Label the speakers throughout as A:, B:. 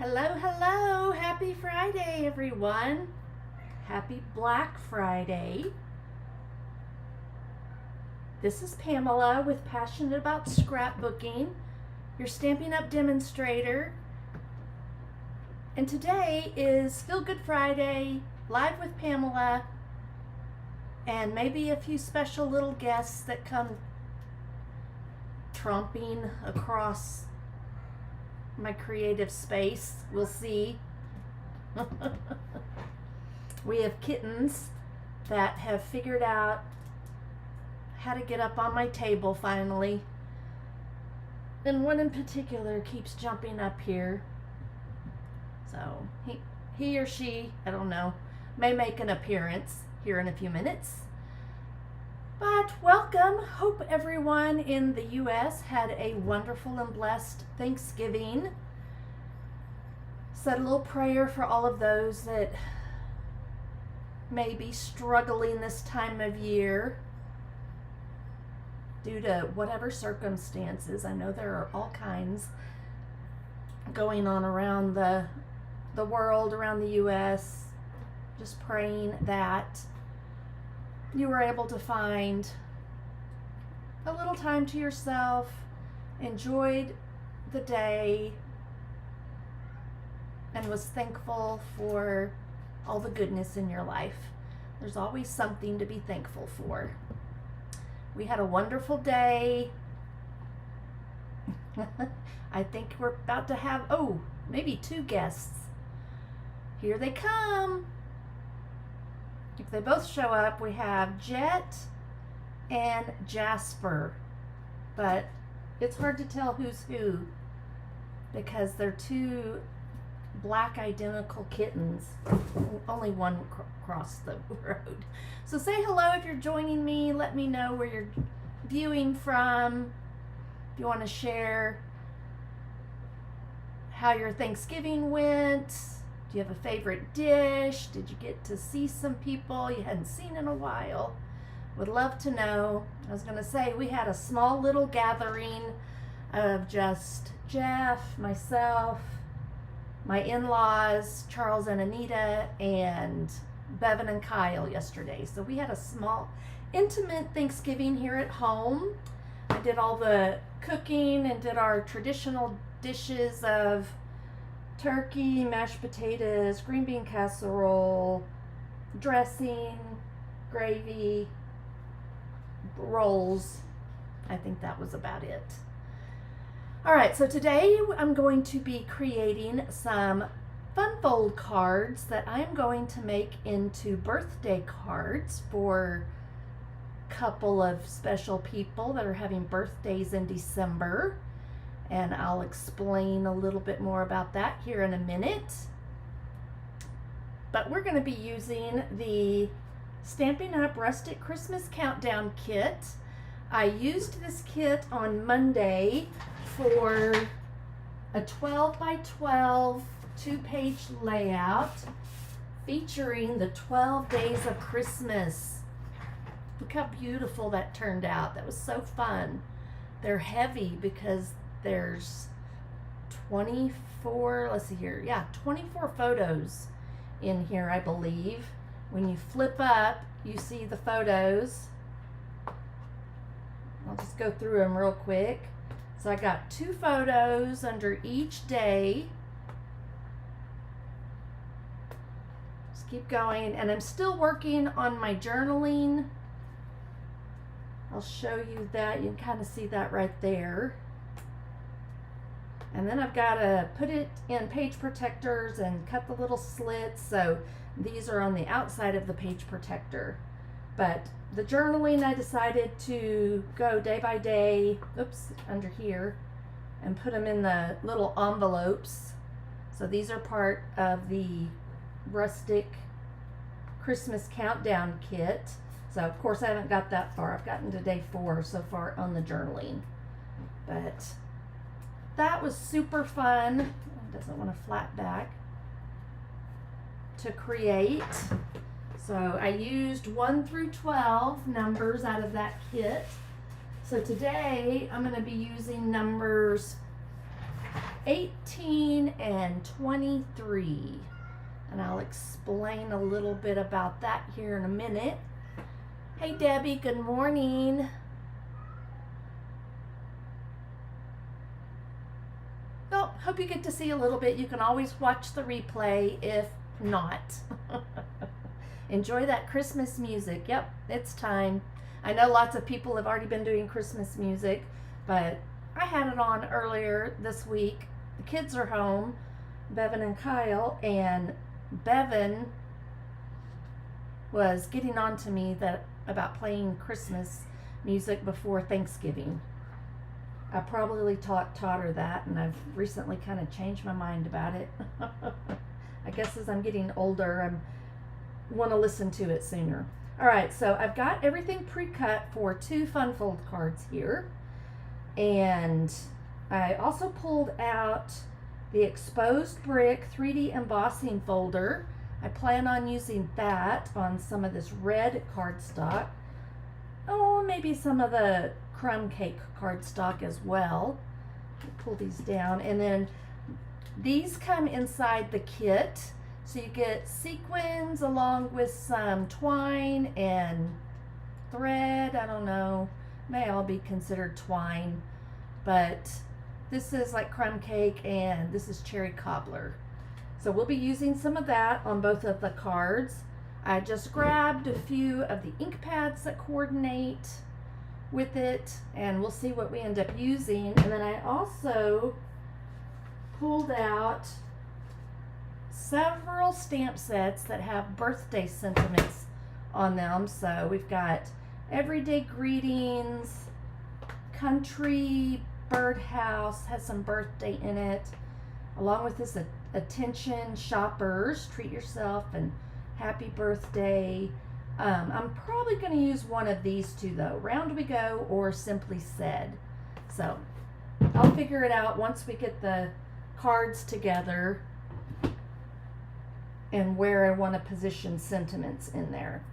A: Hello, hello. Happy Friday, everyone. Happy Black Friday. This is Pamela with Passionate About Scrapbooking, your Stampin' Up demonstrator. And today is Feel Good Friday, live with Pamela, and maybe a few special little guests that come tromping across my creative space. We'll see. We have kittens that have figured out how to get up on my table finally. And one in particular keeps jumping up here. So he or she, I don't know, may make an appearance here in a few minutes. But welcome. Hope everyone in the U.S. had a wonderful and blessed Thanksgiving. Said a little prayer for all of those that may be struggling this time of year due to whatever circumstances. I know there are all kinds going on around the world, around the U.S. Just praying that you were able to find a little time to yourself, enjoyed the day, and was thankful for all the goodness in your life. There's always something to be thankful for. We had a wonderful day. I think we're about to have, maybe 2 guests. Here they come. If they both show up, we have Jet and Jasper, but it's hard to tell who's who because they're 2 black identical kittens. Only one crossed the road. So say hello if you're joining me. Let me know where you're viewing from. If you want to share how your Thanksgiving went. Do you have a favorite dish? Did you get to see some people you hadn't seen in a while? Would love to know. I was going to say we had a small little gathering of just Jeff, myself, my in-laws, Charles and Anita, and Bevan and Kyle yesterday. So we had a small, intimate Thanksgiving here at home. I did all the cooking and did our traditional dishes of turkey, mashed potatoes, green bean casserole, dressing, gravy, rolls. I think that was about it. All right, so today I'm going to be creating some fun fold cards that I'm going to make into birthday cards for a couple of special people that are having birthdays in December. And I'll explain a little bit more about that here in a minute. But we're going to be using the Stampin' Up! Rustic Christmas Countdown Kit. I used this kit on Monday for a 12 by 12 2-page layout featuring the 12 days of Christmas. Look how beautiful that turned out. That was so fun. They're heavy because there's 24, let's see here, 24 photos in here, I believe. When you flip up, you see the photos. I'll just go through them real quick. So I got 2 photos under each day. Just keep going, and I'm still working on my journaling. I'll show you that. You can kind of see that right there. And then I've got to put it in page protectors and cut the little slits. So these are on the outside of the page protector. But the journaling, I decided to go day by day, under here, and put them in the little envelopes. So these are part of the Rustic Christmas Countdown Kit. So of course I haven't got that far. I've gotten to day 4 so far on the journaling. But that was super fun. It doesn't want to flat back to create. So I used 1 through 12 numbers out of that kit. So today I'm going to be using numbers 18 and 23. And I'll explain a little bit about that here in a minute. Hey Debbie, good morning. Oh, hope you get to see a little bit. You can always watch the replay if not. Enjoy that Christmas music. Yep, it's time. I know lots of people have already been doing Christmas music, but I had it on earlier this week. The kids are home, Bevan and Kyle, and Bevan was getting on to me about playing Christmas music before Thanksgiving. I probably taught her that, and I've recently kind of changed my mind about it. I guess as I'm getting older, I want to listen to it sooner. All right, so I've got everything pre-cut for 2 fun fold cards here. And I also pulled out the exposed brick 3D embossing folder. I plan on using that on some of this red cardstock. Oh, maybe some of the crumb cake cardstock as well. Pull these down, and then these come inside the kit. So you get sequins along with some twine and thread. I don't know, may all be considered twine, but this is like crumb cake and this is cherry cobbler. So we'll be using some of that on both of the cards. I just grabbed a few of the ink pads that coordinate with it, and we'll see what we end up using. And then I also pulled out several stamp sets that have birthday sentiments on them. So we've got Everyday Greetings, Country Birdhouse has some birthday in it, along with this Attention Shoppers, Treat Yourself, and Happy Birthday. I'm probably going to use one of these two though, Round We Go or Simply Said. So I'll figure it out once we get the cards together and where I want to position sentiments in there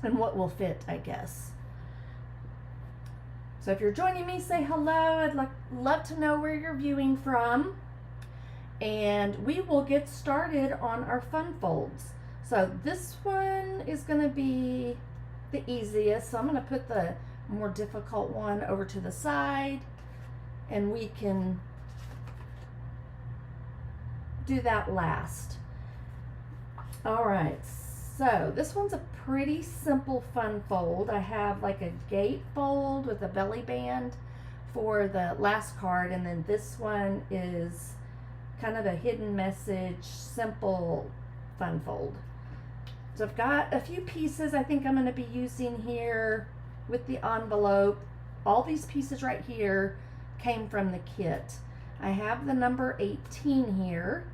A: and what will fit, I guess. So if you're joining me, say hello. I'd love to know where you're viewing from. And we will get started on our fun folds. So this one is going to be the easiest. So I'm going to put the more difficult one over to the side, and we can do that last. All right, so this one's a pretty simple fun fold. I have like a gate fold with a belly band for the last card, and then this one is kind of a hidden message, simple fun fold. So I've got a few pieces I think I'm going to be using here with the envelope. All these pieces right here came from the kit. I have the number 18 here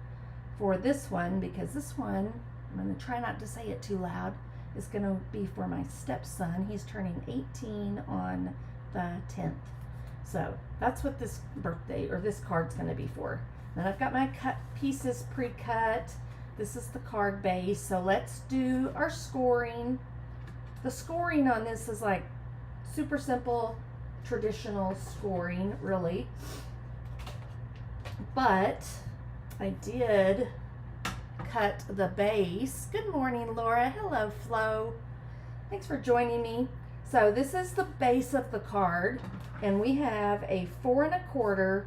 A: for this one, because this one, I'm going to try not to say it too loud, is going to be for my stepson. He's turning 18 on the 10th. So that's what this birthday or this card's going to be for. Then I've got my cut pieces pre-cut. This is the card base. So let's do our scoring. The scoring on this is like super simple, traditional scoring, really. But I did cut the base. Good morning, Laura. Hello, Flo. Thanks for joining me. So this is the base of the card, and we have a 4 1/4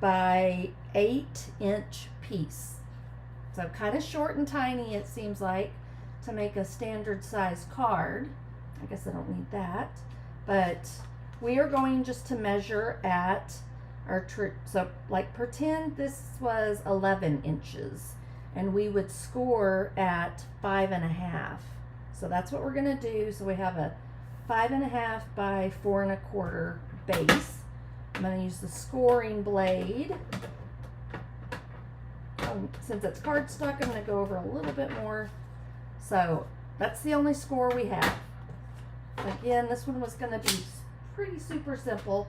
A: by 8-inch piece. So kind of short and tiny, it seems like, to make a standard size card. I guess I don't need that, but we are going just to measure at our so like pretend this was 11 inches. And we would score at 5 1/2. So that's what we're going to do. So we have a 5 1/2 by 4 1/4 base. I'm going to use the scoring blade. Since it's cardstock, I'm going to go over a little bit more. So that's the only score we have. Again, this one was going to be pretty super simple.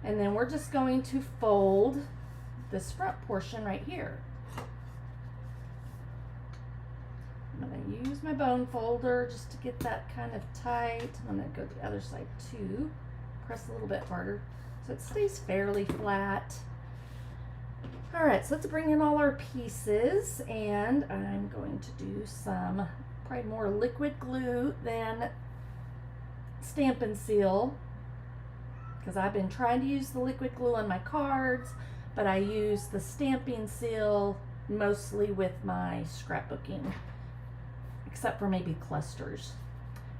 A: And then we're just going to fold this front portion right here. I'm going to use my bone folder just to get that kind of tight. I'm going to go to the other side too. Press a little bit harder so it stays fairly flat. All right, so let's bring in all our pieces, and I'm going to do some probably more liquid glue than Stampin' Seal, because I've been trying to use the liquid glue on my cards, but I use the Stampin' Seal mostly with my scrapbooking, except for maybe clusters.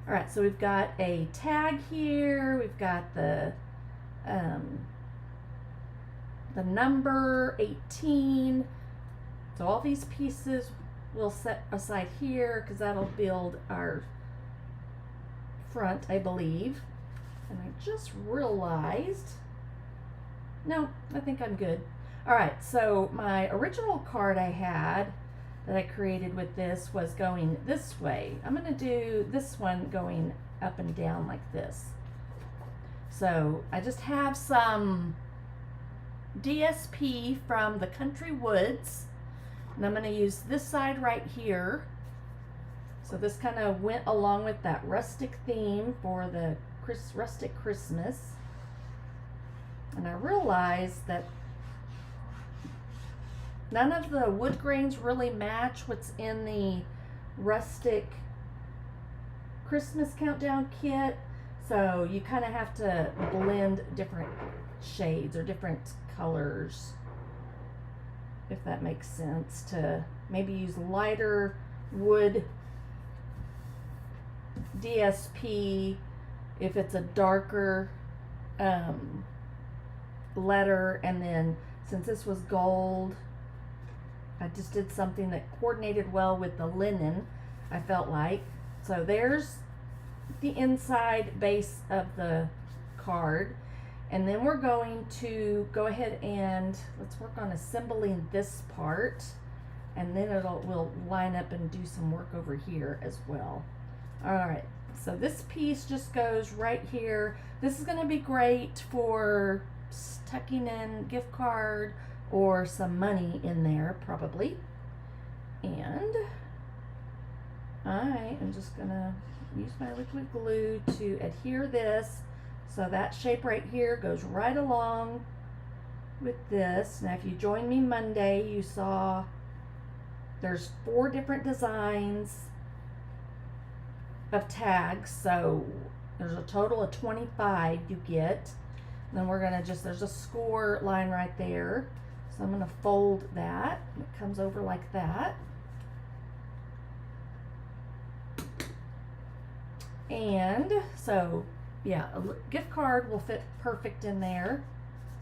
A: All right, so we've got a tag here, we've got the number 18. So all these pieces we'll set aside here because that'll build our front, I believe. And I just realized, no, I think I'm good. All right, so my original card I had that I created with this was going this way. I'm gonna do this one going up and down like this. So I just have some DSP from the Country Woods, and I'm going to use this side right here. So this kind of went along with that rustic theme for the Rustic Christmas. And I realized that none of the wood grains really match what's in the Rustic Christmas Countdown Kit. So you kind of have to blend different shades or different colors, if that makes sense, to maybe use lighter wood DSP if it's a darker letter, and then since this was gold, I just did something that coordinated well with the linen, I felt like. So there's the inside base of the card. And then we're going to go ahead and let's work on assembling this part, and then we'll line up and do some work over here as well. All right, so this piece just goes right here. This is going to be great for tucking in gift card or some money in there probably. And I am just going to use my liquid glue to adhere this. So that shape right here goes right along with this. Now if you joined me Monday, you saw there's 4 different designs of tags. So there's a total of 25 you get. And then we're gonna there's a score line right there. So I'm gonna fold that. It comes over like that. And so yeah, a gift card will fit perfect in there.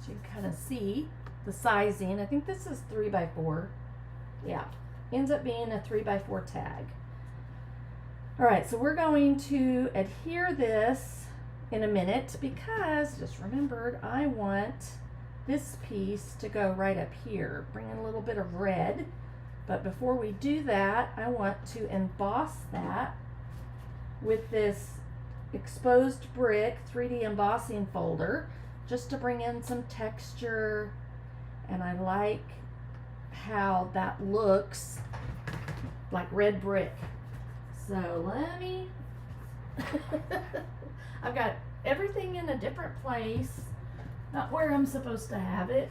A: So you can kind of see the sizing. I think this is 3x4. Yeah, ends up being a 3x4 tag. All right, so we're going to adhere this in a minute because just remembered I want this piece to go right up here. Bring in a little bit of red. But before we do that, I want to emboss that with this exposed brick 3D embossing folder just to bring in some texture, and I like how that looks like red brick. So let me I've got everything in a different place, not where I'm supposed to have it.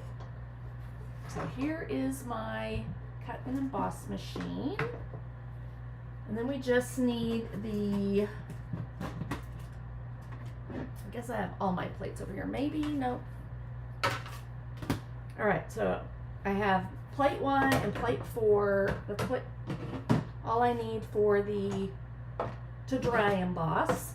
A: So here is my cut and emboss machine, and then we just need the, I guess I have all my plates over here. Maybe, no. All right, so I have plate 1 and plate 4. That's what all I need for the to dry emboss.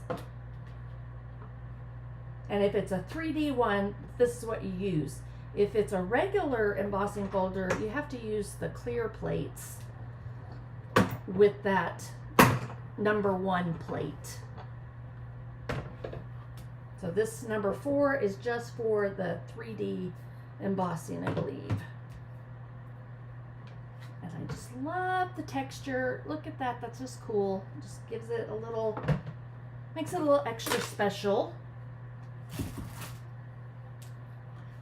A: And if it's a 3D one, this is what you use. If it's a regular embossing folder, you have to use the clear plates with that number 1 plate. So this number 4 is just for the 3D embossing, I believe. And I just love the texture. Look at that, that's just cool. Just gives it a little, makes it a little extra special.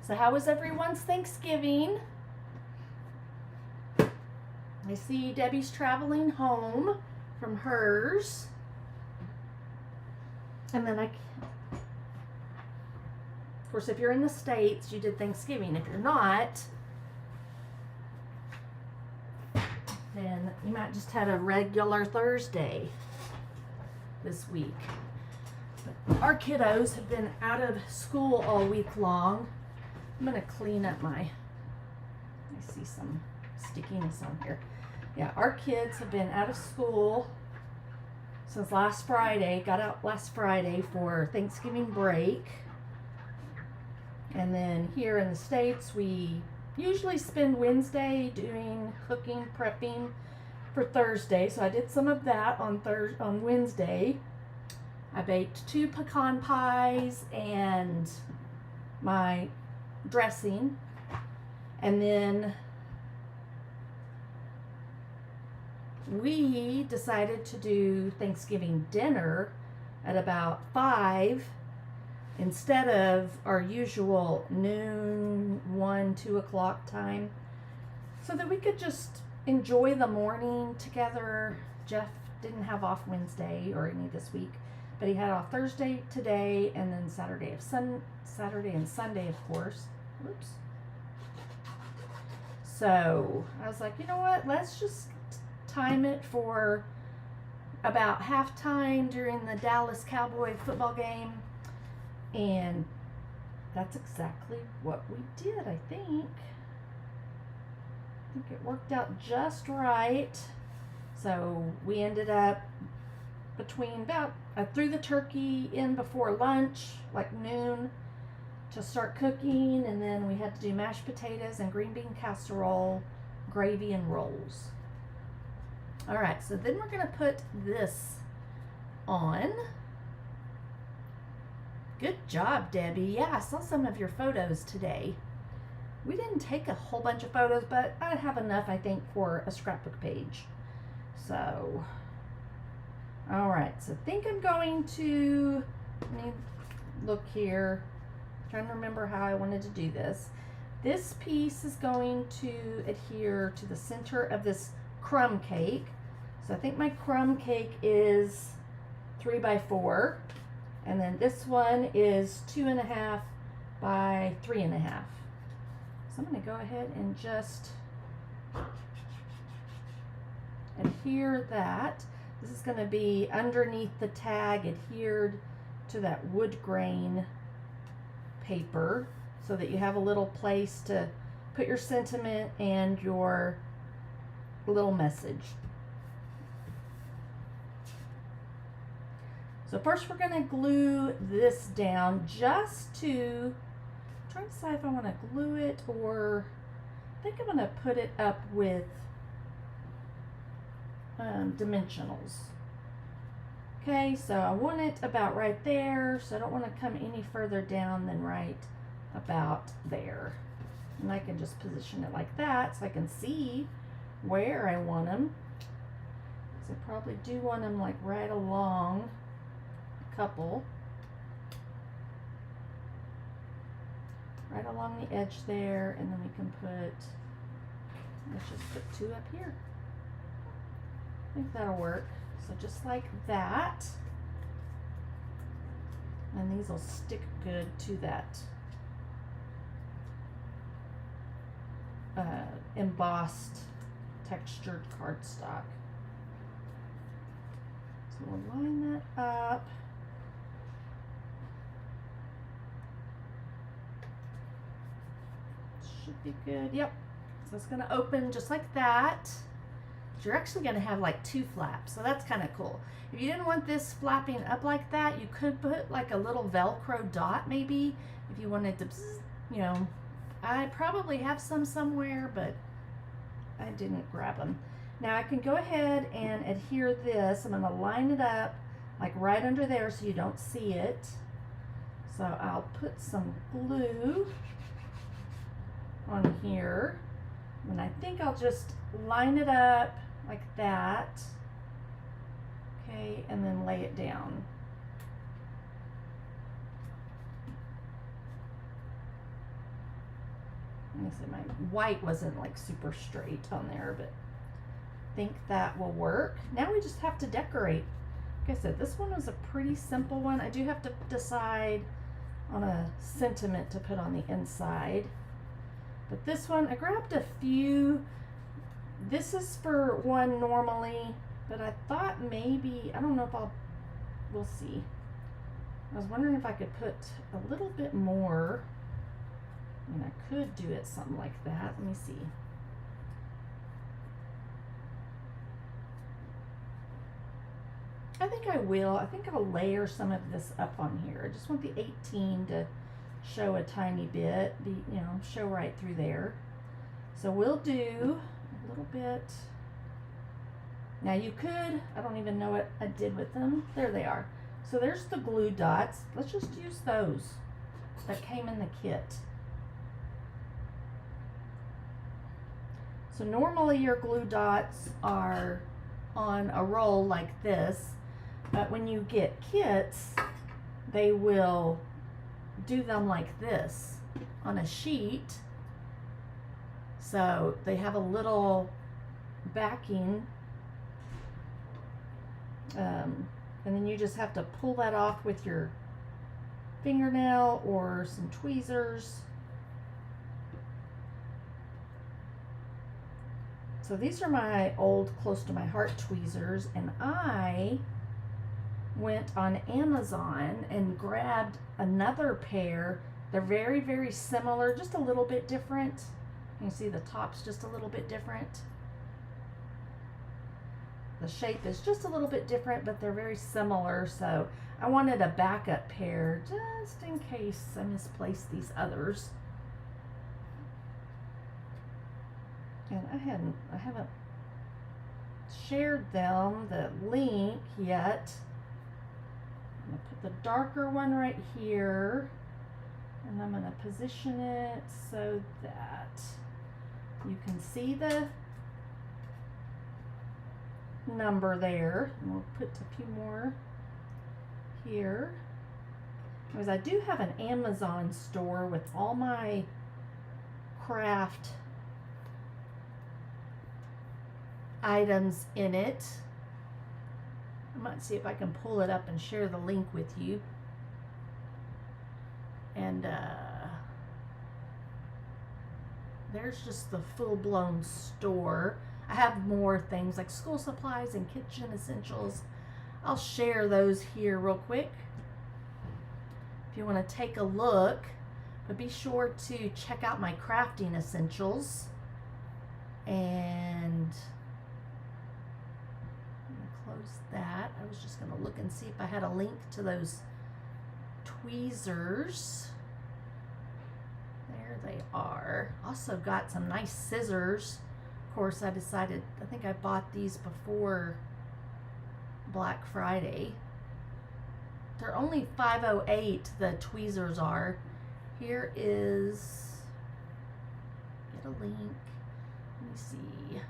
A: So how was everyone's Thanksgiving? I see Debbie's traveling home from hers. And then of course, if you're in the States, you did Thanksgiving. If you're not, then you might just had a regular Thursday this week. But our kiddos have been out of school all week long. I'm gonna clean up I see some stickiness on here. Yeah, our kids have been out of school since last Friday, got out last Friday for Thanksgiving break. And then here in the States, we usually spend Wednesday doing cooking, prepping for Thursday. So I did some of that on Wednesday. I baked 2 pecan pies and my dressing. And then we decided to do Thanksgiving dinner at about 5 instead of our usual noon, 1, 2 o'clock time, so that we could just enjoy the morning together. Jeff didn't have off Wednesday or any this week, but he had off Thursday today, and then Saturday and Sunday, of course. Whoops. So I was like, you know what, let's just time it for about halftime during the Dallas Cowboy football game. And that's exactly what we did, I think. I think it worked out just right. So we ended up between about, I threw the turkey in before lunch, like noon, to start cooking, and then we had to do mashed potatoes and green bean casserole, gravy, and rolls. All right, so then we're gonna put this on. Good job, Debbie. Yeah, I saw some of your photos today. We didn't take a whole bunch of photos, but I have enough, I think, for a scrapbook page. So, all right, so I think I'm going to, let me look here. I'm trying to remember how I wanted to do this. This piece is going to adhere to the center of this crumb cake. So I think my crumb cake is 3 by 4. And then this one is 2.5 by 3.5. So I'm going to go ahead and just adhere that. This is going to be underneath the tag, adhered to that wood grain paper, so that you have a little place to put your sentiment and your little message. So first we're going to glue this down just to, I'm trying to decide if I want to glue it or I think I'm going to put it up with dimensionals. Okay, so I want it about right there, so I don't want to come any further down than right about there. And I can just position it like that so I can see where I want them. So I probably do want them like right along couple, right along the edge there, and then we can put, let's just put 2 up here. I think that'll work. So just like that, and these will stick good to that embossed textured cardstock. So we'll line that up. Should be good. Yep. So it's going to open just like that. You're actually going to have like 2 flaps, so that's kind of cool. If you didn't want this flapping up like that, you could put like a little Velcro dot maybe if you wanted to, you know. I probably have some somewhere, but I didn't grab them. Now I can go ahead and adhere this. I'm going to line it up like right under there so you don't see it. So I'll put some glue on here, and I think I'll just line it up like that. Okay, and then lay it down. Let me see, my white wasn't like super straight on there, but I think that will work. Now we just have to decorate. Like I said, this one was a pretty simple one. I do have to decide on a sentiment to put on the inside. But this one, I grabbed a few this is for one normally, but I thought maybe, I don't know if we'll see. I was wondering if I could put a little bit more, and I could do it something like that. Let me see. I think I will. I think I'll layer some of this up on here. I just want the 18 to show a tiny bit, show right through there. So we'll do a little bit. Now you could, I don't even know what I did with them. There they are. So there's the glue dots. Let's just use those that came in the kit. So normally your glue dots are on a roll like this, but when you get kits, they will do them like this on a sheet. So they have a little backing, and then you just have to pull that off with your fingernail or some tweezers. So these are my old close to my heart tweezers, and I went on Amazon and grabbed another pair. They're very, very similar, just a little bit different. You can see the top's just a little bit different. The shape is just a little bit different, but they're very similar. So I wanted a backup pair just in case I misplaced these others. And I haven't shared them, the link yet. I'm gonna put the darker one right here, and I'm gonna position it so that you can see the number there. And we'll put a few more here. Because I do have an Amazon store with all my craft items in it. I might see if I can pull it up and share the link with you. And there's just the full-blown store. I have more things like school supplies and kitchen essentials. I'll share those here real quick if you want to take a look. But be sure to check out my crafting essentials. And close that. I was just going to look and see if I had a link to those tweezers. There they are. Also got some nice scissors. Of course, I think I bought these before Black Friday. They're only $5.08, the tweezers are. Here is, get a link. Let me see.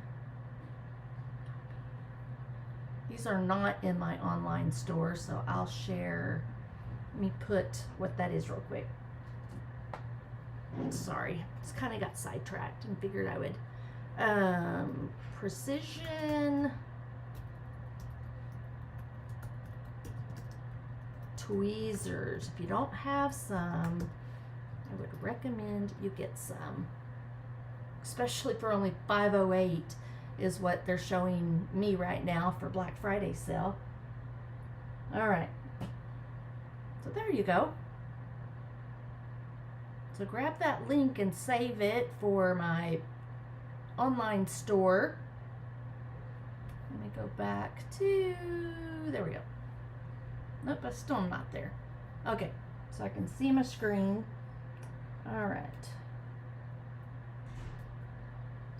A: These are not in my online store, so I'll share. Let me put what that is real quick. Sorry, just kind of got sidetracked and figured I would. Precision tweezers. If you don't have some, I would recommend you get some, especially for only $5.08 is what they're showing me right now for Black Friday sale. All right, so there you go. So grab that link and save it for my online store. Let me go back to, there we go. Nope, I still am not there. Okay, so I can see my screen. All right.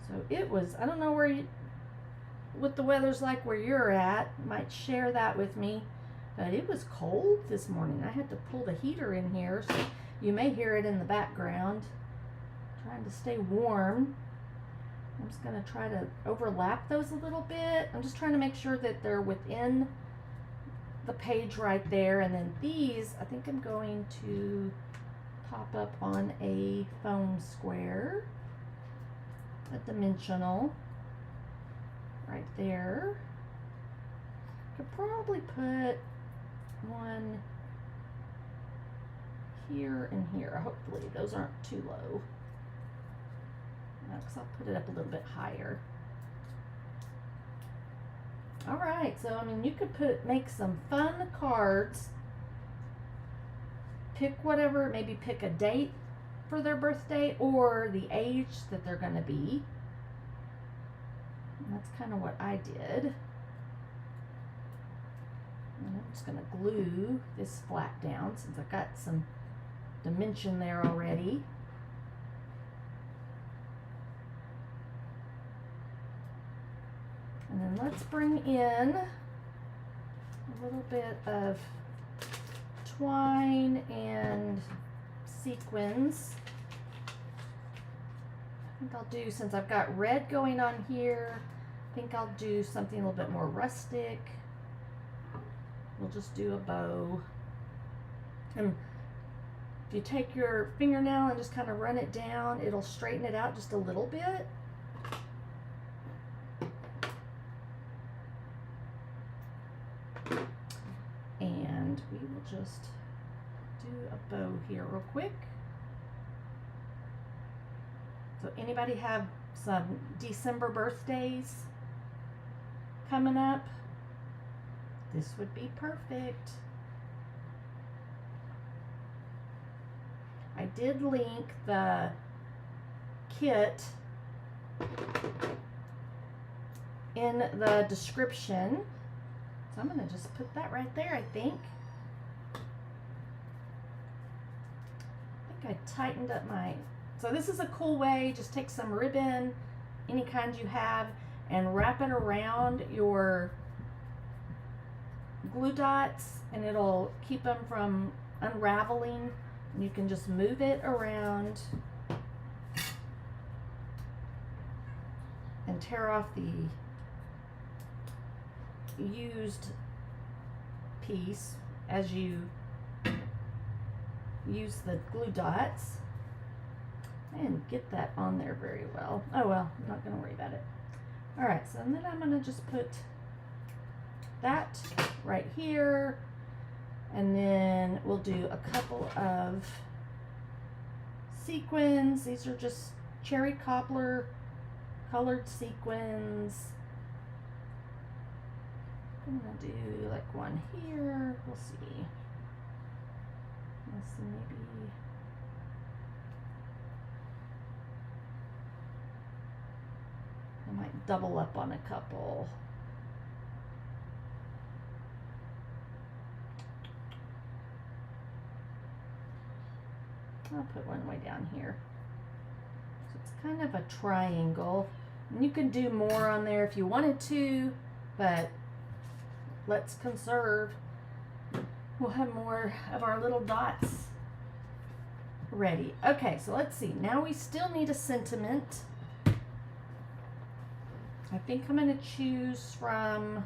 A: So it was, I don't know what the weather's like where you're at. Might share that with me. But it was cold this morning. I had to pull the heater in here, so you may hear it in the background. Trying to stay warm. I'm just going to try to overlap those a little bit. I'm just trying to make sure that they're within the page right there. And then these, I think I'm going to pop up on a foam square, a dimensional, right there. Could probably put one here and here. Hopefully those aren't too low. Because I'll put it up a little bit higher. All right, so I mean, you could make some fun cards. Pick whatever, maybe pick a date for their birthday or the age that they're going to be. And that's kind of what I did. And I'm just going to glue this flat down since I've got some dimension there already. And then let's bring in a little bit of twine and sequins. I think I'll do, since I've got red going on here, I think I'll do something a little bit more rustic. We'll just do a bow. And if you take your fingernail and just kind of run it down, it'll straighten it out just a little bit. And we will just do a bow here real quick. So anybody have some December birthdays coming up? This would be perfect. I did link the kit in the description. So I'm going to just put that right there, I think. I tightened up my... So this is a cool way, just take some ribbon, any kind you have, and wrap it around your glue dots, and it'll keep them from unraveling. And you can just move it around and tear off the used piece as you use the glue dots, and get that on there very well. Oh well, I'm not going to worry about it. All right, so then I'm going to just put that right here, and then we'll do a couple of sequins. These are just cherry cobbler colored sequins. I'm going to do like one here. We'll see. Let's see, maybe... I might double up on a couple. I'll put one way down here. So it's kind of a triangle. And you can do more on there if you wanted to, but let's conserve. We'll have more of our little dots ready. Okay, so let's see. Now we still need a sentiment. I think I'm going to choose from,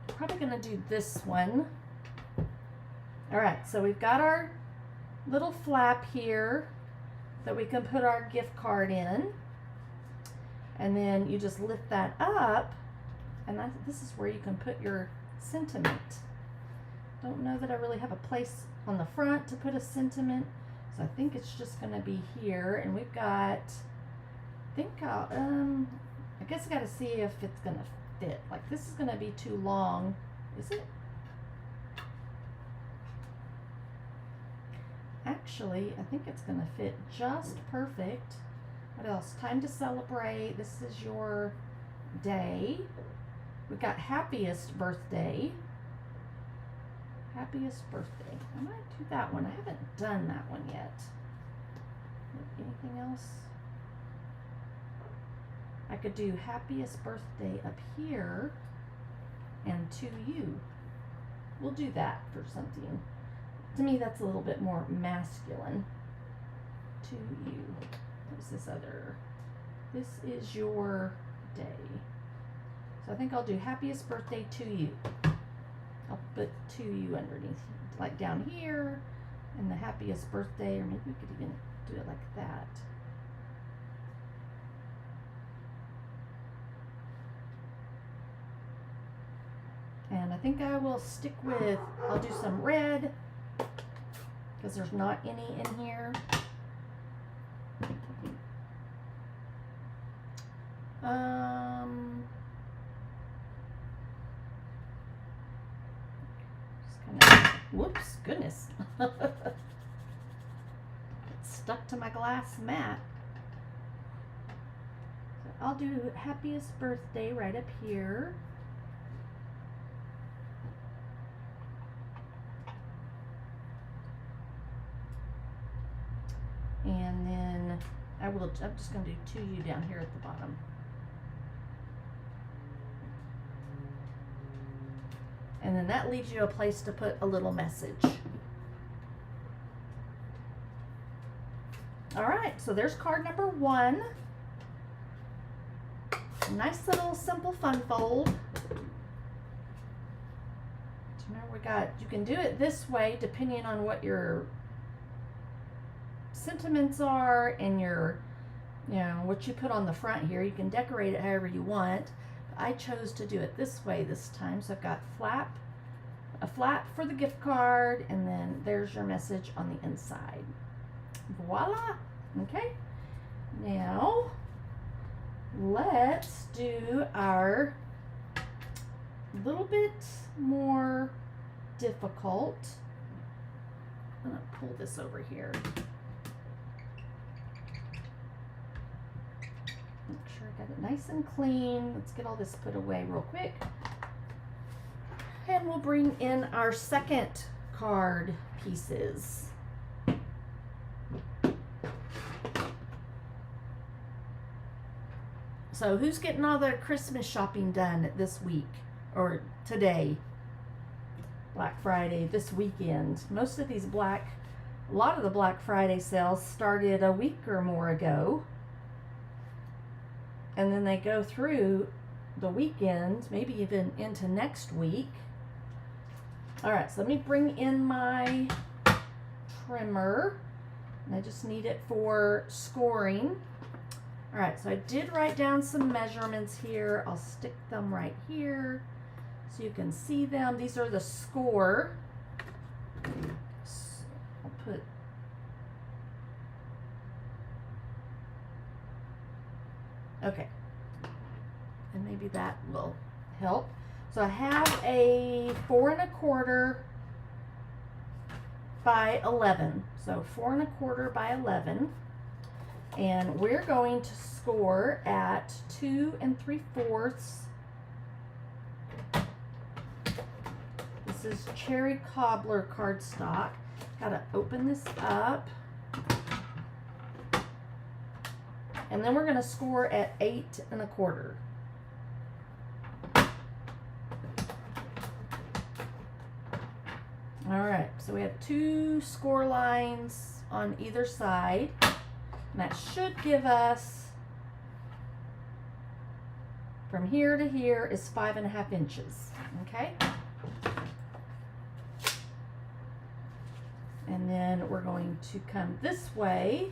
A: probably going to do this one. All right, so we've got our little flap here that we can put our gift card in. And then you just lift that up, and this is where you can put your sentiment. Don't know that I really have a place on the front to put a sentiment, so I think it's just going to be here. And we've got, I think I guess I got to see if it's going to fit. Like, this is going to be too long, is it? Actually, I think it's going to fit just perfect. What else? Time to celebrate. This is your day. We've got happiest birthday. Happiest birthday. I might do that one. I haven't done that one yet. Anything else? I could do happiest birthday up here and to you. We'll do that for something. To me, that's a little bit more masculine. To you. What's this other? This is your day. So I think I'll do happiest birthday to you. I'll put to you underneath, like down here, and the happiest birthday, or maybe we could even do it like that. And I think I will stick with, I'll do some red, because there's not any in here. Just kind of, whoops, goodness. It's stuck to my glass mat. So I'll do happiest birthday right up here. And then I'm just going to do to you down here at the bottom. And then that leaves you a place to put a little message. All right, so there's card number 1. Nice little simple fun fold. So now you can do it this way depending on what your sentiments are and your, what you put on the front here. You can decorate it however you want. I chose to do it this way this time. So I've got a flap for the gift card, and then there's your message on the inside. Voila. Okay. Now let's do our little bit more difficult. I'm gonna pull this over here. Make sure I got it nice and clean. Let's get all this put away real quick. And we'll bring in our second card pieces. So who's getting all their Christmas shopping done this week or today? Black Friday, this weekend. Most of these a lot of the Black Friday sales started a week or more ago. And then they go through the weekend, maybe even into next week. All right, so let me bring in my trimmer. And I just need it for scoring. All right, so I did write down some measurements here. I'll stick them right here so you can see them. These are the score. So I'll put okay, and maybe that will help. So I have a 4 1/4 by 11. So 4 1/4 by 11. And we're going to score at 2 3/4. This is cherry cobbler cardstock. Gotta open this up. And then we're gonna score at 8 1/4. All right, so we have 2 score lines on either side. And that should give us, from here to here is 5 1/2 inches, okay? And then we're going to come this way.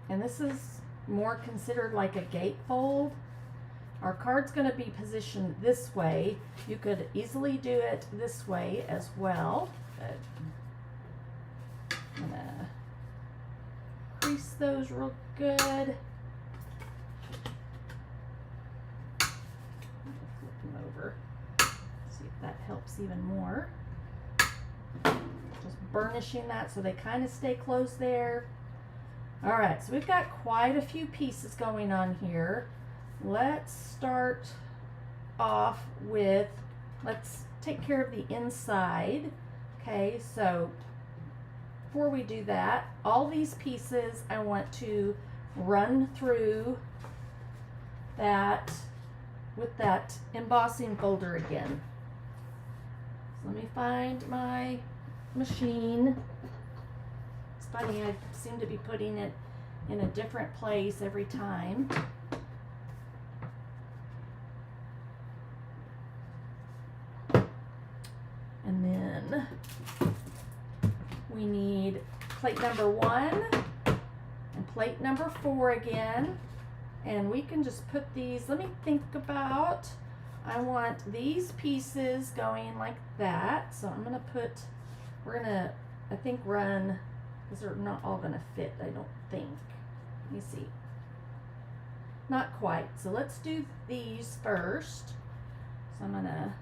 A: And this is more considered like a gatefold. Our card's going to be positioned this way. You could easily do it this way as well. But I'm going to crease those real good. Flip them over. See if that helps even more. Just burnishing that so they kind of stay close there. All right, so we've got quite a few pieces going on here. Let's start off with, let's take care of the inside. Okay, so before we do that, all these pieces I want to run through that with that embossing folder again. So let me find my machine. It's funny, I seem to be putting it in a different place every time. And then we need plate number 1 and plate number 4 again. And we can just put these, let me think about, I want these pieces going like that. So I'm gonna put, we're gonna, I think run, because they're not all gonna fit, I don't think. Let me see. not quite. So let's do these first. So I'm gonna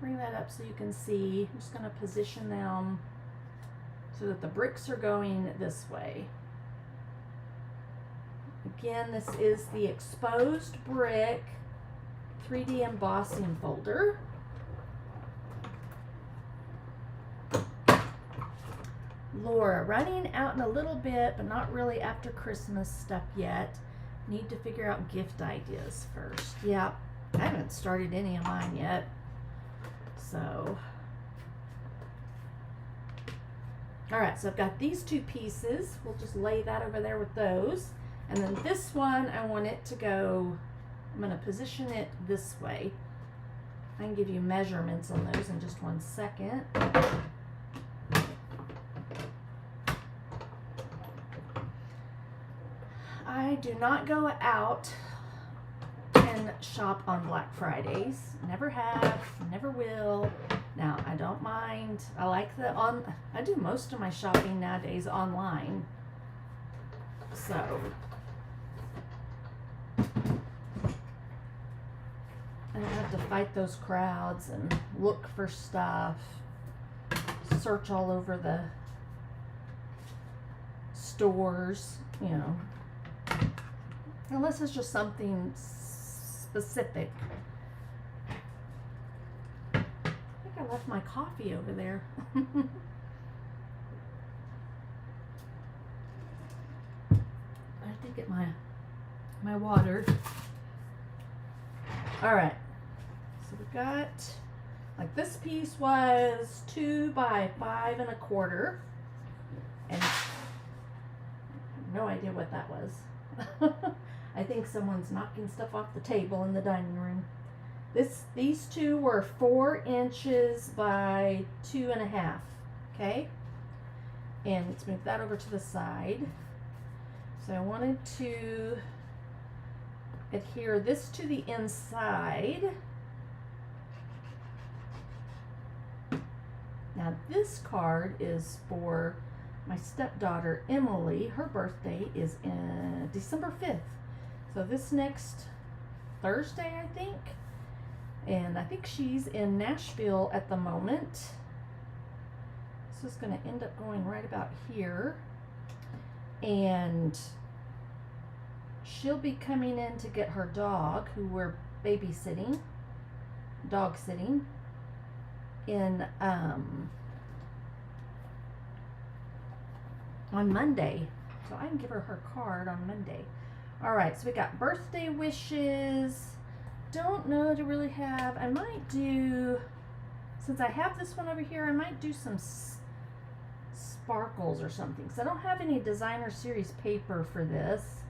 A: bring that up so you can see. I'm just gonna position them so that the bricks are going this way. Again, this is the exposed brick 3D embossing folder. Laura, running out in a little bit, but not really after Christmas stuff yet. Need to figure out gift ideas first. Yeah, I haven't started any of mine yet. So, all right, so I've got these two pieces. We'll just lay that over there with those. And then this one, I want it to go, I'm gonna position it this way. I can give you measurements on those in just 1 second. I do not go out and shop on Black Fridays. Never have, never will. Now, I don't mind. I like I do most of my shopping nowadays online. So, I don't have to fight those crowds and look for stuff, search all over the stores, you know. Unless it's just something specific. I think I left my coffee over there. I did get my water. All right. So we got, like, this piece was 2 by 5 1/4, and no idea what that was. I think someone's knocking stuff off the table in the dining room. These two were 4 inches by 2 1/2. Okay, and let's move that over to the side. So I wanted to adhere this to the inside. Now this card is for my stepdaughter Emily. Her birthday is in December 5th. So this next Thursday, I think. And I think she's in Nashville at the moment. This is going to end up going right about here. And she'll be coming in to get her dog, who we're babysitting, dog sitting, in on Monday. So I can give her her card on Monday. All right, so we got birthday wishes. Don't know to really have. I might do, since I have this one over here, I might do some sparkles or something. Because I don't have any designer series paper for this.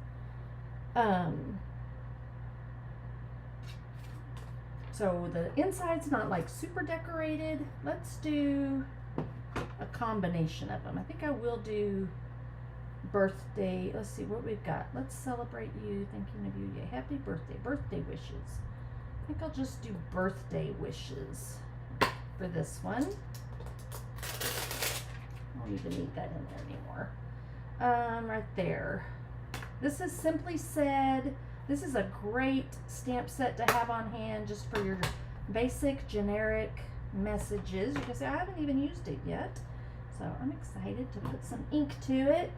A: So the inside's not like super decorated. Let's do a combination of them. I think I will do birthday. Let's see what we've got. Let's celebrate you, thinking of you. Yeah, happy birthday. Birthday wishes. I think I'll just do birthday wishes for this one. I don't even need that in there anymore. Right there. This is Simply Said. This is a great stamp set to have on hand just for your basic generic messages. You can say, I haven't even used it yet. So I'm excited to put some ink to it.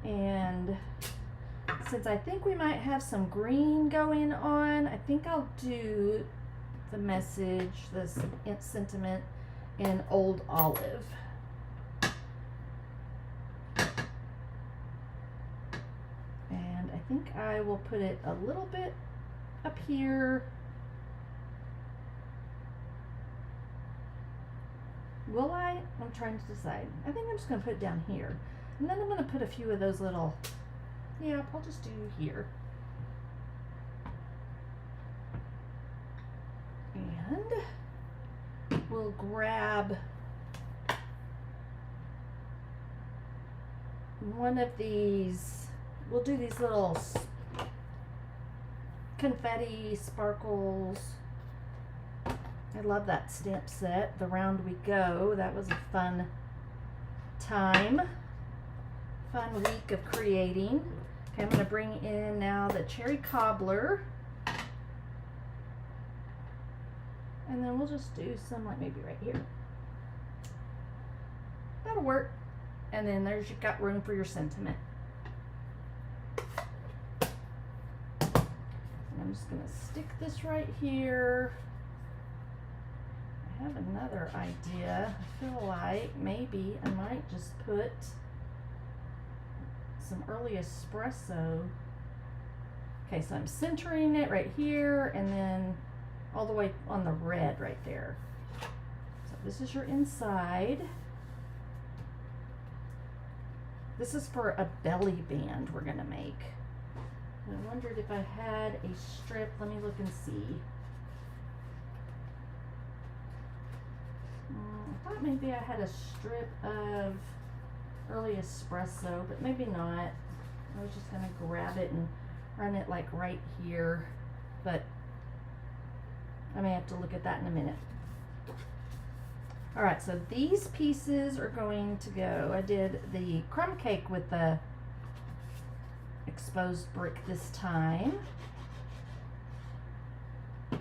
A: And since I think we might have some green going on, I think I'll do the message, this sentiment in Old Olive. And I think I will put it a little bit up here. Will I? I'm trying to decide. I think I'm just going to put it down here. And then I'm going to put a few of those little, yeah, I'll just do here. And we'll grab one of these. We'll do these little confetti sparkles. I love that stamp set. The Round We Go. That was a fun time. Fun week of creating. Okay, I'm going to bring in now the cherry cobbler. And then we'll just do some, like maybe right here. That'll work. And then there's, you've got room for your sentiment. And I'm just going to stick this right here. I have another idea. I feel like maybe I might just put some early espresso. Okay, so I'm centering it right here and then all the way on the red right there. So this is your inside. This is for a belly band we're gonna make. And I wondered if I had a strip. Let me look and see. I thought maybe I had a strip of early espresso, but maybe not. I was just gonna grab it and run it like right here, but I may have to look at that in a minute. All right, so these pieces are going to go. I did the crumb cake with the exposed brick this time. So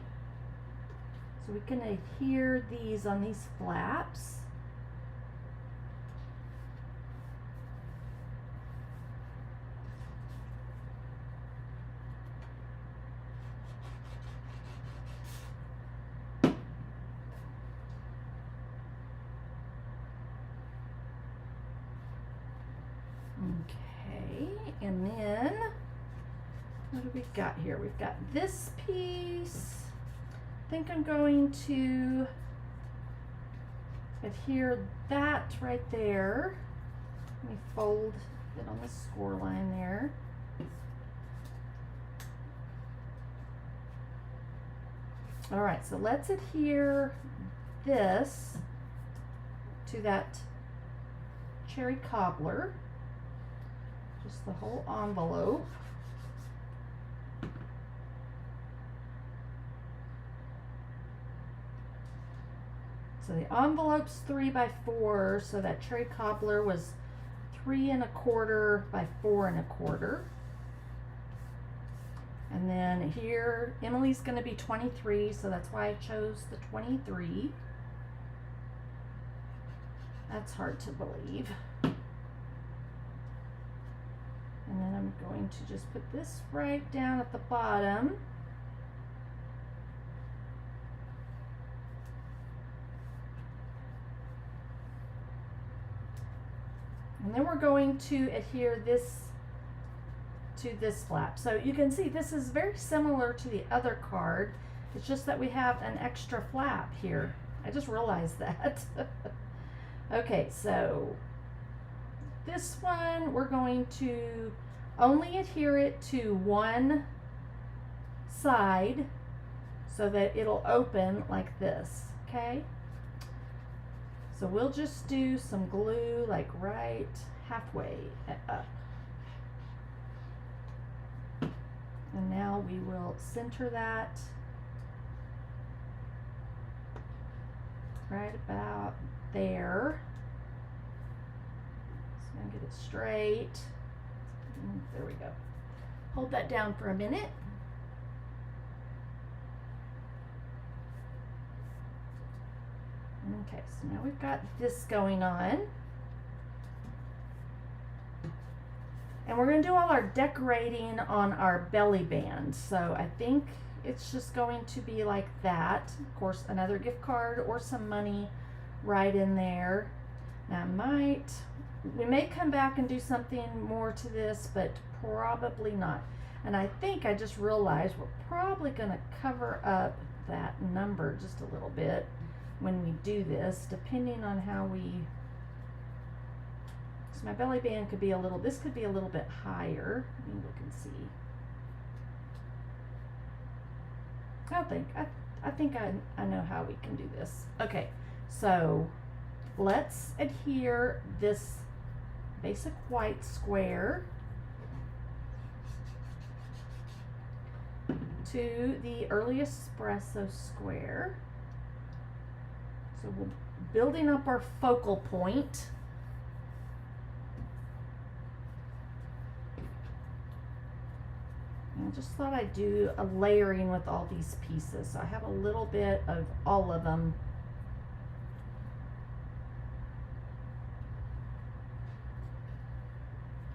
A: we can adhere these on these flaps. Okay, and then what do we got here? We've got this piece. I think I'm going to adhere that right there. Let me fold it on the score line there. All right, so let's adhere this to that cherry cobbler. Just the whole envelope. So the envelope's 3 by 4, so that cherry cobbler was 3 1/4 by 4 1/4. And then here, Emily's going to be 23, so that's why I chose the 23. That's hard to believe. And then I'm going to just put this right down at the bottom. And then we're going to adhere this to this flap. So you can see this is very similar to the other card. It's just that we have an extra flap here. I just realized that. Okay, so this one we're going to only adhere it to one side so that it'll open like this, okay? So we'll just do some glue like right halfway up. And now we will center that right about there. So I'm gonna get it straight. There we go. Hold that down for a minute. Okay, so now we've got this going on. And we're going to do all our decorating on our belly band. So I think it's just going to be like that. Of course, another gift card or some money right in there. Now we may come back and do something more to this, but probably not. And I think I just realized we're probably going to cover up that number just a little bit when we do this, depending on how we, so my belly band could be a little, this could be a little bit higher. Let me look and see. I think I know how we can do this. Okay, so let's adhere this basic white square to the early espresso square. So we're building up our focal point. just thought I'd do a layering with all these pieces. So I have a little bit of all of them.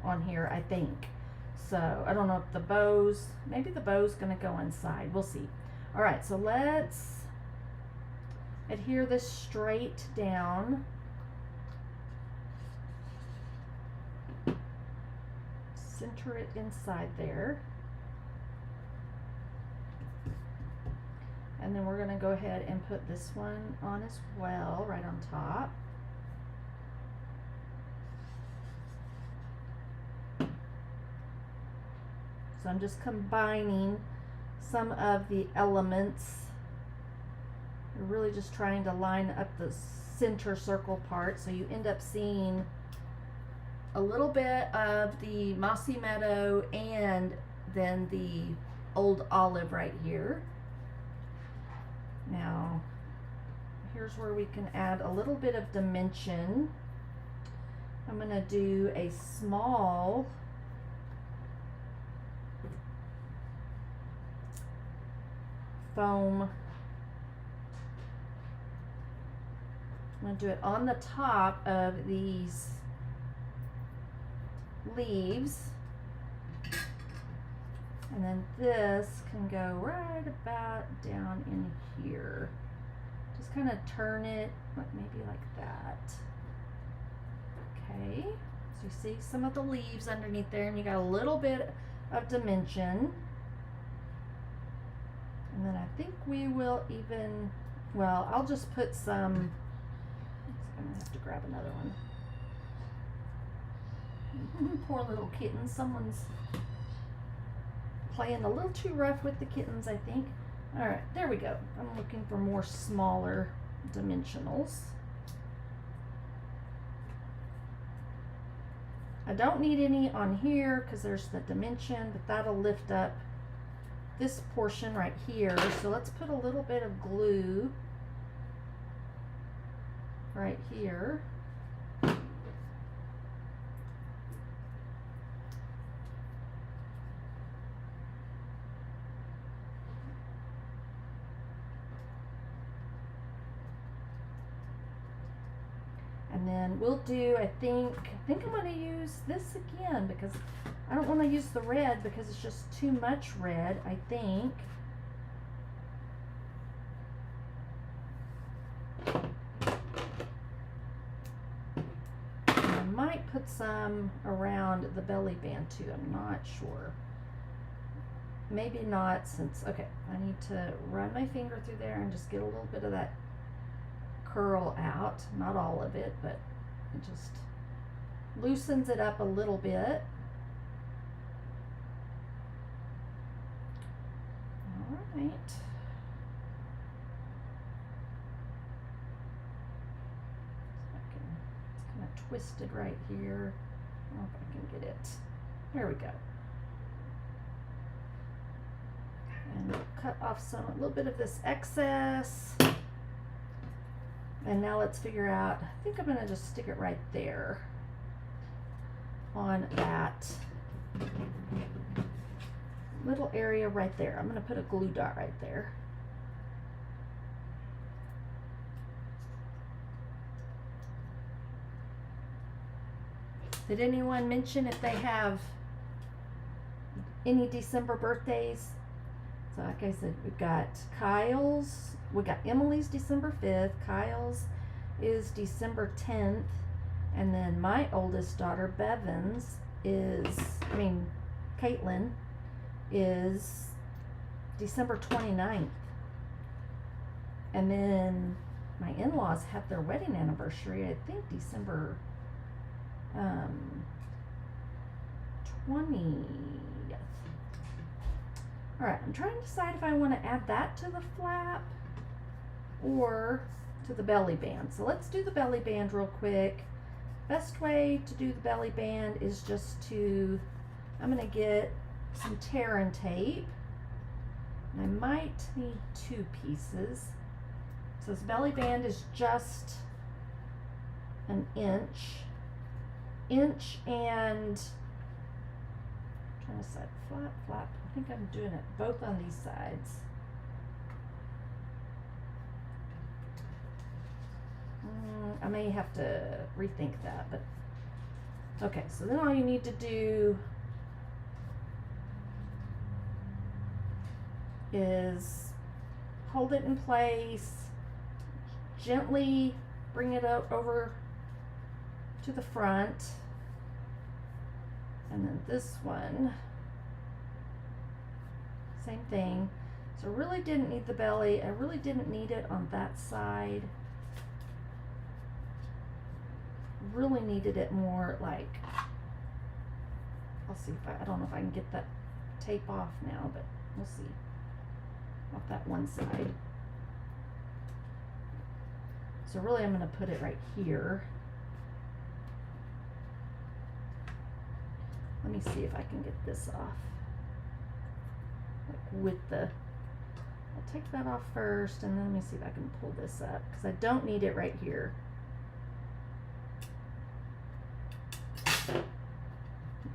A: On here, I think. So I don't know if the bows, maybe the bow's gonna go inside. We'll see. All right, so let's adhere this straight down. Center it inside there. And then we're gonna go ahead and put this one on as well, right on top. So I'm just combining some of the elements. You're really just trying to line up the center circle part, so you end up seeing a little bit of the mossy meadow and then the old olive right here. Now, here's where we can add a little bit of dimension. I'm going to do a small foam. I'm going to do it on the top of these leaves, and then this can go right about down in here. Just kind of turn it maybe like that. Okay, so you see some of the leaves underneath there, and you got a little bit of dimension. And then I think we will even, well, I'll just put some, I'm gonna have to grab another one. Poor little kittens. Someone's playing a little too rough with the kittens, I think. All right, there we go. I'm looking for more smaller dimensionals. I don't need any on here because there's the dimension, but that'll lift up this portion right here. So let's put a little bit of glue right here. And then we'll do, I think I'm going to use this again because I don't want to use the red because it's just too much red, I think. And I might put some around the belly band too, I'm not sure. Maybe not since, okay, I need to run my finger through there and just get a little bit of that curl out, not all of it, but it just loosens it up a little bit. All right. It's kind of twisted right here. I don't know if I can get it. There we go. And we'll cut off a little bit of this excess. And now let's figure out, I think I'm going to just stick it right there on that little area right there. I'm going to put a glue dot right there. Did anyone mention if they have any December birthdays? So like I said, we've got Kyle's, we got Emily's December 5th, Kyle's is December 10th, and then my oldest daughter, Bevan's, Caitlin, is December 29th. And then my in-laws have their wedding anniversary, I think December 20th. All right, I'm trying to decide if I want to add that to the flap or to the belly band. So let's do the belly band real quick. Best way to do the belly band is just to, I'm going to get some tear and tape. And I might need 2 pieces. So this belly band is just an inch and, I'm trying to decide, flap, I think I'm doing it both on these sides. I may have to rethink that, but okay, so then all you need to do is hold it in place, gently bring it over to the front, and then this one, same thing. So I really didn't need the belly. I really didn't need it on that side. Really needed it more like, I'll see if I don't know if I can get that tape off now, but we'll see. Off that one side. So really I'm going to put it right here. Let me see if I can get this off. Like with the, I'll take that off first, and then let me see if I can pull this up, because I don't need it right here.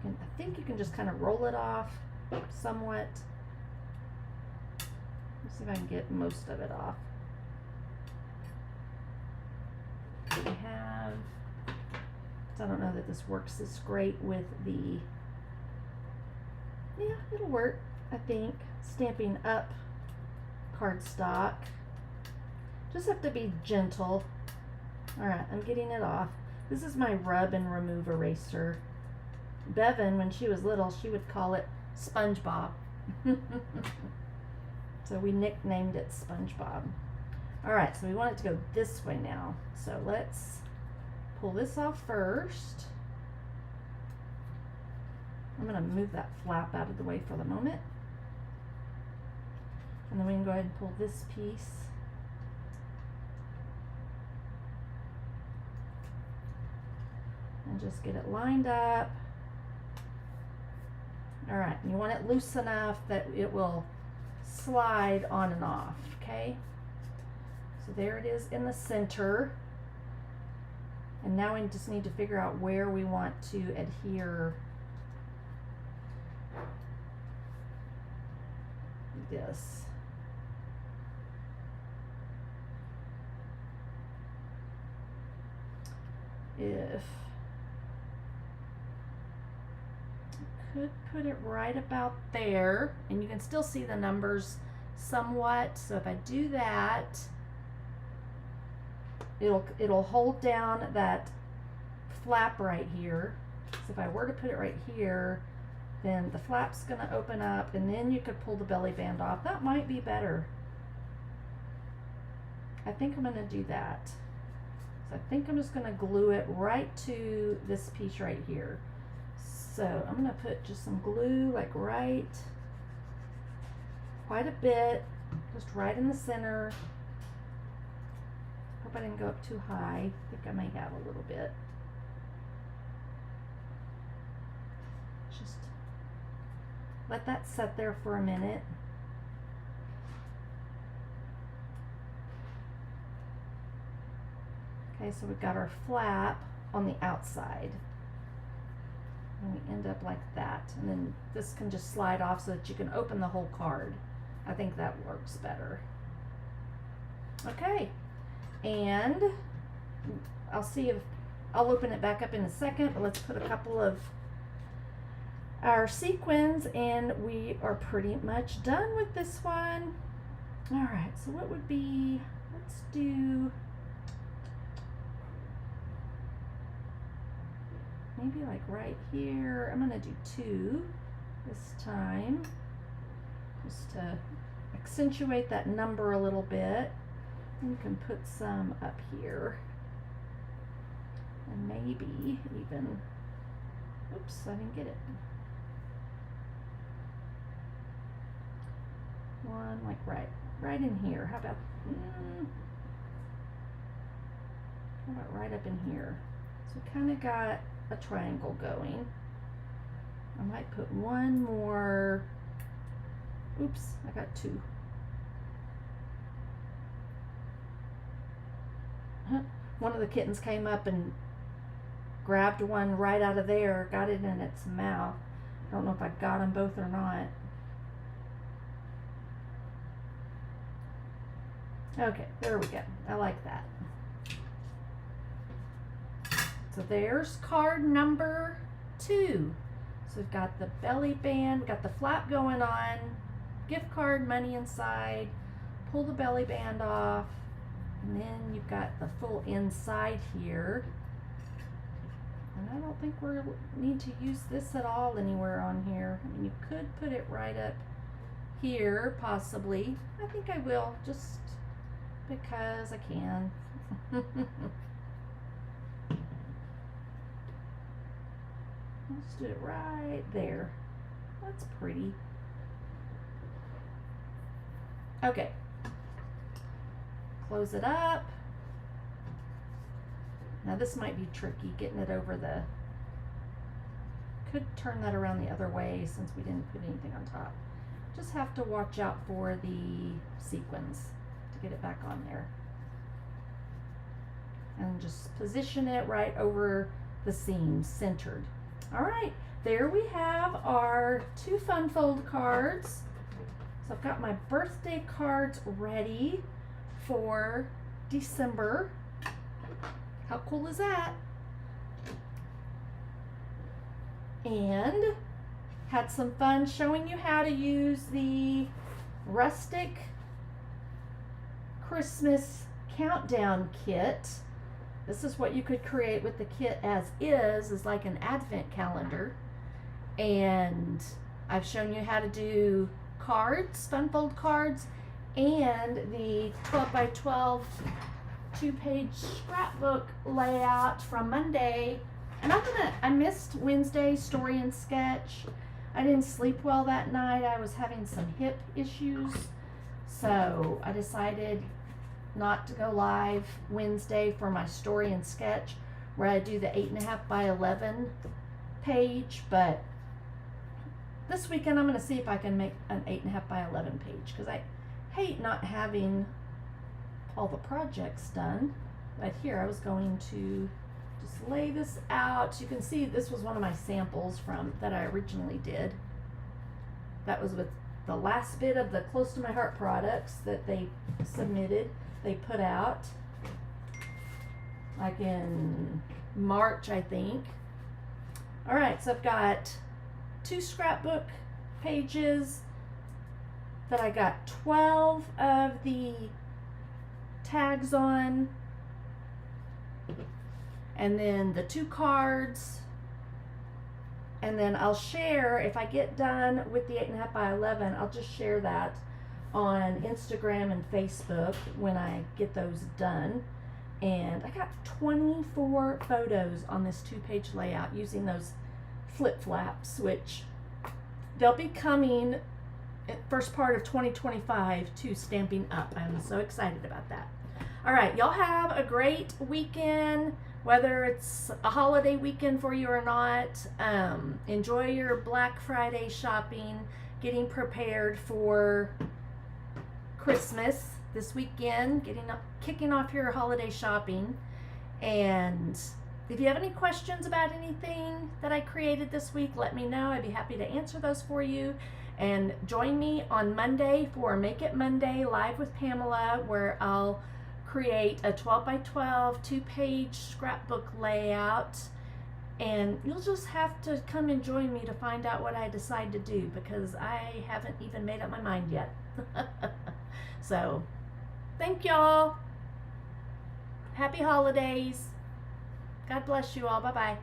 A: I think you can just kind of roll it off somewhat. Let's see if I can get most of it off. We have, I don't know that this works this great with the, yeah, it'll work, I think. Stampin' Up cardstock. Just have to be gentle. Alright, I'm getting it off. This is my rub and remove eraser. Bevan, when she was little, she would call it SpongeBob. So we nicknamed it SpongeBob. Alright, so we want it to go this way now. So let's pull this off first. I'm going to move that flap out of the way for the moment. And then we can go ahead and pull this piece. And just get it lined up. Alright, you want it loose enough that it will slide on and off, okay? So there it is in the center. And now we just need to figure out where we want to adhere this. If could put it right about there, and you can still see the numbers somewhat. So if I do that, it'll hold down that flap right here. So if I were to put it right here, then the flap's going to open up, and then you could pull the belly band off. That might be better. I think I'm going to do that. So I think I'm just going to glue it right to this piece right here. So I'm going to put just some glue, like right, quite a bit, just right in the center. Hope I didn't go up too high. I think I may have a little bit. Just let that set there for a minute. Okay, so we've got our flap on the outside. And we end up like that. And then this can just slide off so that you can open the whole card. I think that works better. Okay, and I'll see if I'll open it back up in a second, but let's put a couple of our sequins, and we are pretty much done with this one. All right, so what would be, let's do maybe like right here. I'm gonna do 2 this time, just to accentuate that number a little bit. You can put some up here, and maybe even, oops, I didn't get it. One like right in here. How about right up in here? So we kind of got a triangle going. I might put one more. Oops, I got 2. One of the kittens came up and grabbed one right out of there, got it in its mouth. I don't know if I got them both or not. Okay, there we go. I like that. So there's card number 2. So we've got the belly band, we've got the flap going on, gift card, money inside, pull the belly band off, and then you've got the full inside here. And I don't think we need to use this at all anywhere on here. I mean, you could put it right up here, possibly. I think I will, just because I can. Let's do it right there. That's pretty. Okay. Close it up. Now this might be tricky, getting it over the, could turn that around the other way since we didn't put anything on top. Just have to watch out for the sequins to get it back on there. And just position it right over the seams, centered. All right, there we have our 2 fun fold cards. So I've got my birthday cards ready for December. How cool is that? And had some fun showing you how to use the Rustic Christmas Countdown Kit. This is what you could create with the kit as is like an advent calendar. And I've shown you how to do cards, fun fold cards, and the 12 by 12 2-page scrapbook layout from Monday. And I missed Wednesday story and sketch. I didn't sleep well that night. I was having some hip issues. So I decided not to go live Wednesday for my story and sketch, where I do the 8.5 by 11 page. But this weekend I'm going to see if I can make an 8.5 by 11 page, because I hate not having all the projects done. But here I was going to just lay this out. You can see this was one of my samples from that I originally did. That was with the last bit of the Close to My Heart products that they submitted. They put out like in March, I think. All right, so I've got 2 scrapbook pages that I got 12 of the tags on, and then the 2 cards, and then I'll share, if I get done with the 8.5 by 11, I'll just share that on Instagram and Facebook when I get those done. And I got 24 photos on this 2-page layout using those flip-flaps, which they'll be coming first part of 2025 to Stampin' Up. I'm so excited about that. All right, y'all have a great weekend, whether it's a holiday weekend for you or not. Enjoy your Black Friday shopping, getting prepared for Christmas this weekend, kicking off your holiday shopping. And if you have any questions about anything that I created this week, let me know. I'd be happy to answer those for you. And join me on Monday for Make It Monday Live with Pamela, where I'll create a 12 by 12 2-page scrapbook layout. And you'll just have to come and join me to find out what I decide to do, because I haven't even made up my mind yet. So, thank y'all. Happy holidays. God bless you all. Bye-bye.